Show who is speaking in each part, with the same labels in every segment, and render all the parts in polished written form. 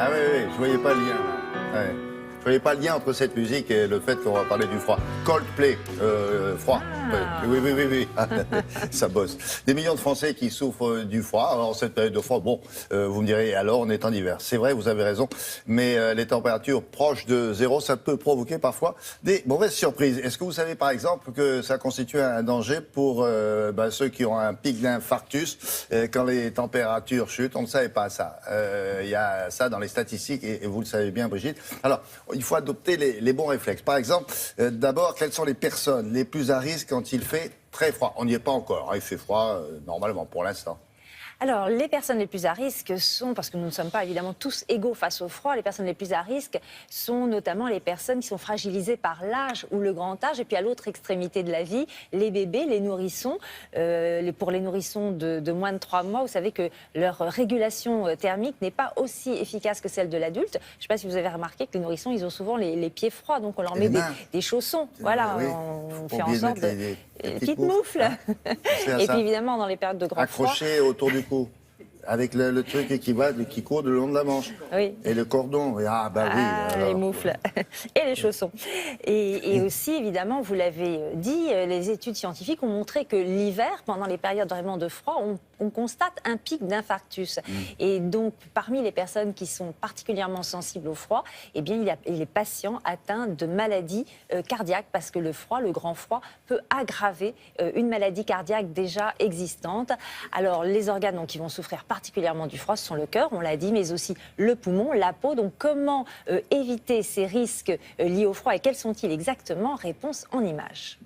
Speaker 1: Ah oui, oui, je voyais pas le lien. Là. Ouais. Je voyais pas le lien entre cette musique et le fait qu'on va parler du froid. Coldplay, froid.
Speaker 2: Ah.
Speaker 1: Oui, oui, oui, oui. Ça bosse. Des millions de Français qui souffrent du froid. En cette période de froid, bon, vous me direz, alors on est en hiver. C'est vrai, vous avez raison. Mais les températures proches de zéro, ça peut provoquer parfois des mauvaises surprises. Est-ce que vous savez par exemple que ça constitue un danger pour ceux qui ont un pic d'infarctus quand les températures chutent? On ne savait pas ça. Il y a ça dans les statistiques et vous le savez bien, Brigitte. Alors, il faut adopter les bons réflexes. Par exemple, d'abord, quelles sont les personnes les plus à risque quand il fait très froid? On n'y est pas encore, hein, il fait froid normalement pour l'instant.
Speaker 2: Alors, les personnes les plus à risque sont, parce que nous ne sommes pas évidemment tous égaux face au froid, les personnes les plus à risque sont notamment les personnes qui sont fragilisées par l'âge ou le grand âge. Et puis à l'autre extrémité de la vie, les bébés, les nourrissons. Pour les nourrissons de moins de 3 mois, vous savez que leur régulation thermique n'est pas aussi efficace que celle de l'adulte. Je ne sais pas si vous avez remarqué que les nourrissons, ils ont souvent les pieds froids, donc on leur met des chaussons. Voilà,
Speaker 1: oui.
Speaker 2: on fait en sorte de...
Speaker 1: Des
Speaker 2: petites moufles.
Speaker 1: Hein.
Speaker 2: Et puis évidemment, dans les périodes de grand froid...
Speaker 1: Accroché autour du cou. Avec le truc qui court le long de la manche.
Speaker 2: Oui.
Speaker 1: Et le cordon. Ah, bah oui. Alors.
Speaker 2: Les moufles et les chaussons. Et aussi, évidemment, vous l'avez dit, les études scientifiques ont montré que l'hiver, pendant les périodes vraiment de froid, on constate un pic d'infarctus. Et donc, parmi les personnes qui sont particulièrement sensibles au froid, eh bien, il y a les patients atteints de maladies cardiaques, parce que le froid, le grand froid, peut aggraver une maladie cardiaque déjà existante. Alors, les organes qui vont souffrir particulièrement du froid, ce sont le cœur, on l'a dit, mais aussi le poumon, la peau. Donc, comment éviter ces risques liés au froid et quels sont-ils exactement? Réponse en images.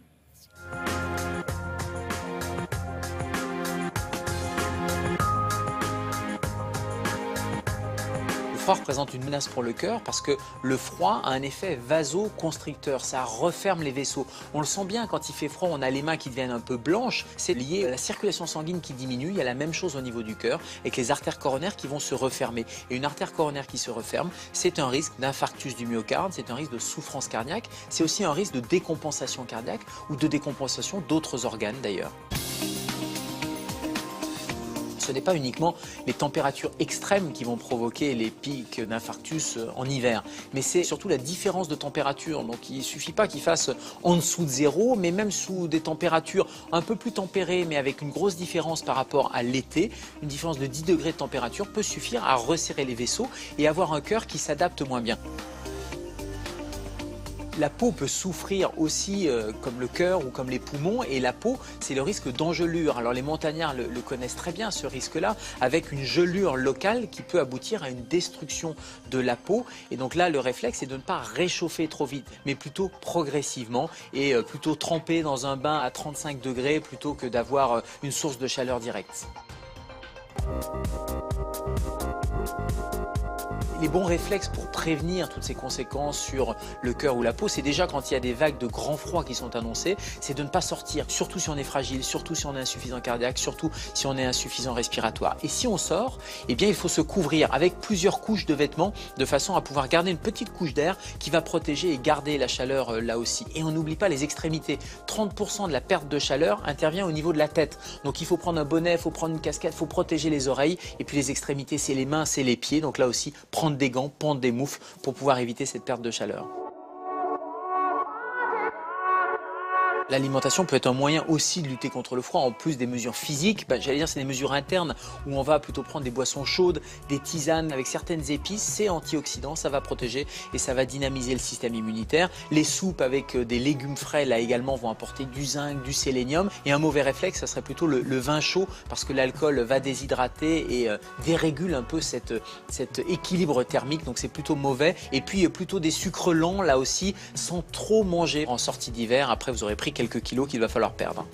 Speaker 3: Le froid représente une menace pour le cœur parce que le froid a un effet vasoconstricteur, ça referme les vaisseaux. On le sent bien quand il fait froid, on a les mains qui deviennent un peu blanches, c'est lié à la circulation sanguine qui diminue, il y a la même chose au niveau du cœur avec les artères coronaires qui vont se refermer. Et une artère coronaire qui se referme, c'est un risque d'infarctus du myocarde, c'est un risque de souffrance cardiaque, c'est aussi un risque de décompensation cardiaque ou de décompensation d'autres organes d'ailleurs. Ce n'est pas uniquement les températures extrêmes qui vont provoquer les pics d'infarctus en hiver, mais c'est surtout la différence de température. Donc il ne suffit pas qu'il fasse en dessous de zéro, mais même sous des températures un peu plus tempérées, mais avec une grosse différence par rapport à l'été, une différence de 10 degrés de température peut suffire à resserrer les vaisseaux et avoir un cœur qui s'adapte moins bien. La peau peut souffrir aussi comme le cœur ou comme les poumons, et la peau, c'est le risque d'engelure. Alors les montagnards le connaissent très bien, ce risque-là, avec une gelure locale qui peut aboutir à une destruction de la peau. Et donc là, le réflexe, c'est de ne pas réchauffer trop vite, mais plutôt progressivement, et plutôt tremper dans un bain à 35 degrés plutôt que d'avoir une source de chaleur directe. Les bons réflexes pour prévenir toutes ces conséquences sur le cœur ou la peau, c'est déjà quand il y a des vagues de grand froid qui sont annoncées, c'est de ne pas sortir, surtout si on est fragile, surtout si on est insuffisant cardiaque, surtout si on est insuffisant respiratoire. Et si on sort, eh bien il faut se couvrir avec plusieurs couches de vêtements de façon à pouvoir garder une petite couche d'air qui va protéger et garder la chaleur là aussi. Et on n'oublie pas les extrémités. 30% de la perte de chaleur intervient au niveau de la tête. Donc il faut prendre un bonnet, il faut prendre une casquette, il faut protéger les oreilles. Et puis les extrémités, c'est les mains, c'est les pieds. Donc là aussi, prendre des gants, pendre des moufles pour pouvoir éviter cette perte de chaleur. L'alimentation peut être un moyen aussi de lutter contre le froid, en plus des mesures physiques. J'allais dire c'est des mesures internes où on va plutôt prendre des boissons chaudes, des tisanes avec certaines épices. C'est antioxydant, ça va protéger et ça va dynamiser le système immunitaire. Les soupes avec des légumes frais là également vont apporter du zinc, du sélénium. Et un mauvais réflexe, ça serait plutôt le vin chaud parce que l'alcool va déshydrater et dérégule un peu cet équilibre thermique. Donc c'est plutôt mauvais. Et puis plutôt des sucres lents là aussi, sans trop manger en sortie d'hiver. Après vous aurez pris quelques kilos qu'il va falloir perdre.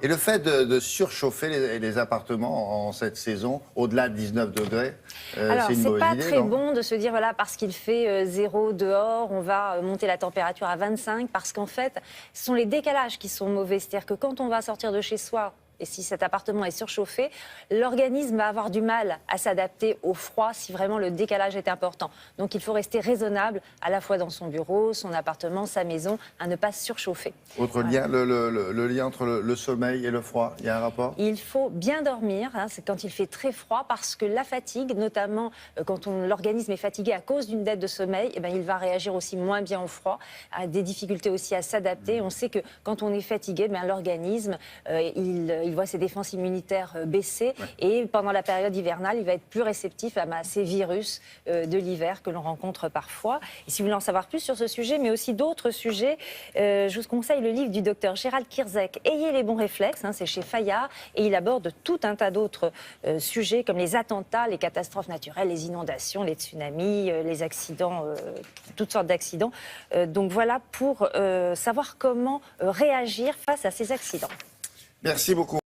Speaker 1: Et le fait de surchauffer les appartements en cette saison, au-delà de 19 degrés,
Speaker 2: alors,
Speaker 1: c'est une mauvaise idée,
Speaker 2: c'est pas très
Speaker 1: non?
Speaker 2: bon de se dire, voilà, parce qu'il fait 0 dehors, on va monter la température à 25, parce qu'en fait, ce sont les décalages qui sont mauvais. C'est-à-dire que quand on va sortir de chez soi, Et si cet appartement est surchauffé, l'organisme va avoir du mal à s'adapter au froid si vraiment le décalage est important. Donc il faut rester raisonnable à la fois dans son bureau, son appartement, sa maison, à ne pas surchauffer.
Speaker 1: Autre lien, le lien entre le sommeil et le froid, il y a un rapport?
Speaker 2: Il faut bien dormir, hein, c'est quand il fait très froid, parce que la fatigue, notamment quand l'organisme est fatigué à cause d'une dette de sommeil, eh ben, il va réagir aussi moins bien au froid, a des difficultés aussi à s'adapter. On sait que quand on est fatigué, ben, l'organisme, il voit ses défenses immunitaires baisser, et pendant la période hivernale, il va être plus réceptif à ces virus de l'hiver que l'on rencontre parfois. Et si vous voulez en savoir plus sur ce sujet, mais aussi d'autres sujets, je vous conseille le livre du docteur Gérald Kierzek, Ayez les bons réflexes, hein, c'est chez Fayard, et il aborde tout un tas d'autres sujets comme les attentats, les catastrophes naturelles, les inondations, les tsunamis, les accidents, toutes sortes d'accidents. Donc voilà pour savoir comment réagir face à ces accidents.
Speaker 1: Merci beaucoup.